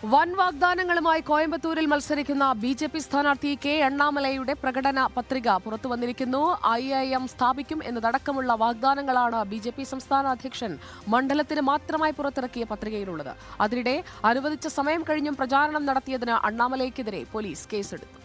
വൻ വാഗ്ദാനങ്ങളുമായി കോയമ്പത്തൂരിൽ മത്സരിക്കുന്ന ബി.ജെ.പി. സ്ഥാനാർത്ഥി കെ അണ്ണാമലയുടെ പ്രകടന പത്രിക പുറത്തുവന്നിരിക്കുന്നു. IIM സ്ഥാപിക്കും എന്നതടക്കമുള്ള വാഗ്ദാനങ്ങളാണ് ബി.ജെ.പി. സംസ്ഥാന അധ്യക്ഷൻ മണ്ഡലത്തിന് മാത്രമായി പുറത്തിറക്കിയ പത്രികയിലുള്ളത്. അതിനിടെ അനുവദിച്ച സമയം കഴിഞ്ഞും പ്രചാരണം നടത്തിയതിന് അണ്ണാമലയ്ക്കെതിരെ പോലീസ് കേസെടുത്തു.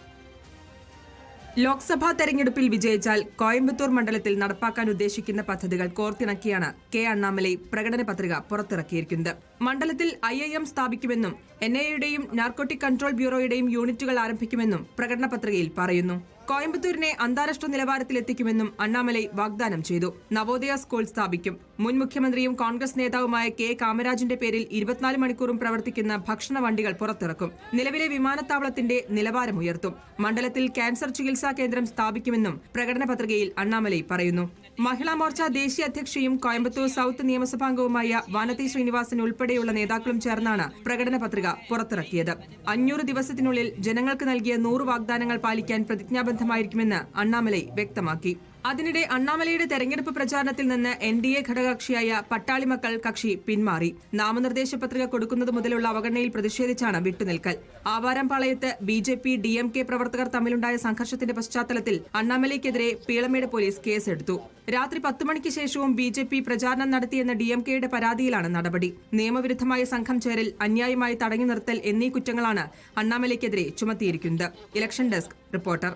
ലോക്സഭാ തെരഞ്ഞെടുപ്പിൽ വിജയിച്ചാൽ കോയമ്പത്തൂർ മണ്ഡലത്തിൽ നടപ്പാക്കാൻ ഉദ്ദേശിക്കുന്ന പദ്ധതികൾ കോർത്തിണക്കിയാണ് കെ അണ്ണാമലൈ പ്രകടന പത്രിക പുറത്തിറക്കിയിരിക്കുന്നത്. മണ്ഡലത്തിൽ IIM സ്ഥാപിക്കുമെന്നും NIAയുടെയും നാർക്കോട്ടിക് കൺട്രോൾ ബ്യൂറോയുടെയും യൂണിറ്റുകൾ ആരംഭിക്കുമെന്നും പ്രകടന പത്രികയിൽ പറയുന്നു. കോയമ്പത്തൂരിനെ അന്താരാഷ്ട്ര നിലവാരത്തിലെത്തിക്കുമെന്നും അണ്ണാമലൈ വാഗ്ദാനം ചെയ്തു. നവോദയ സ്കൂൾ സ്ഥാപിക്കും. മുൻ മുഖ്യമന്ത്രിയും കോൺഗ്രസ് നേതാവുമായ കെ കാമരാജിന്റെ പേരിൽ 24 മണിക്കൂറും പ്രവർത്തിക്കുന്ന ഭക്ഷണ വണ്ടികൾ പുറത്തിറക്കും. നിലവിലെ വിമാനത്താവളത്തിന്റെ നിലവാരം ഉയർത്തും. മണ്ഡലത്തിൽ ക്യാൻസർ ചികിത്സാ കേന്ദ്രം സ്ഥാപിക്കുമെന്നും പ്രകടന പത്രികയിൽ അണ്ണാമലൈ പറയുന്നു. മഹിളാ മോർച്ച ദേശീയ അധ്യക്ഷയും കോയമ്പത്തൂർ സൌത്ത് നിയമസഭാംഗവുമായ വാനതി ശ്രീനിവാസൻ ഉൾപ്പെടെയുള്ള നേതാക്കളും ചേർന്നാണ് പ്രകടന പത്രിക പുറത്തിറക്കിയത്. 500 ദിവസത്തിനുള്ളിൽ ജനങ്ങൾക്ക് നൽകിയ 100 വാഗ്ദാനങ്ങൾ പാലിക്കാൻ പ്രതിജ്ഞാബദ്ധമായിരിക്കുമെന്ന് അണ്ണാമലൈ വ്യക്തമാക്കി. അതിനിടെ അണ്ണാമലയുടെ തെരഞ്ഞെടുപ്പ് പ്രചാരണത്തിൽ നിന്ന് NDA ഘടകകക്ഷിയായ പട്ടാളി മക്കൾ കക്ഷി പിന്മാറി. നാമനിർദ്ദേശ പത്രിക കൊടുക്കുന്നത് മുതലുള്ള അവഗണനയിൽ പ്രതിഷേധിച്ചാണ് വിട്ടുനിൽക്കൽ. ആവാരംപാളയത്ത് BJP DMK പ്രവർത്തകർ തമ്മിലുണ്ടായ സംഘർഷത്തിന്റെ പശ്ചാത്തലത്തിൽ അണ്ണാമലയ്ക്കെതിരെ പീളമേട് പോലീസ് കേസെടുത്തു. രാത്രി 10 മണിക്ക് ശേഷവും BJP പ്രചാരണം നടത്തിയെന്ന DMKയുടെ പരാതിയിലാണ് നടപടി. നിയമവിരുദ്ധമായ സംഘം ചേരൽ, അന്യായമായി തടഞ്ഞു നിർത്തൽ എന്നീ കുറ്റങ്ങളാണ് അണ്ണാമലയ്ക്കെതിരെ ചുമത്തിയിരിക്കുന്നത്. Election desk reporter.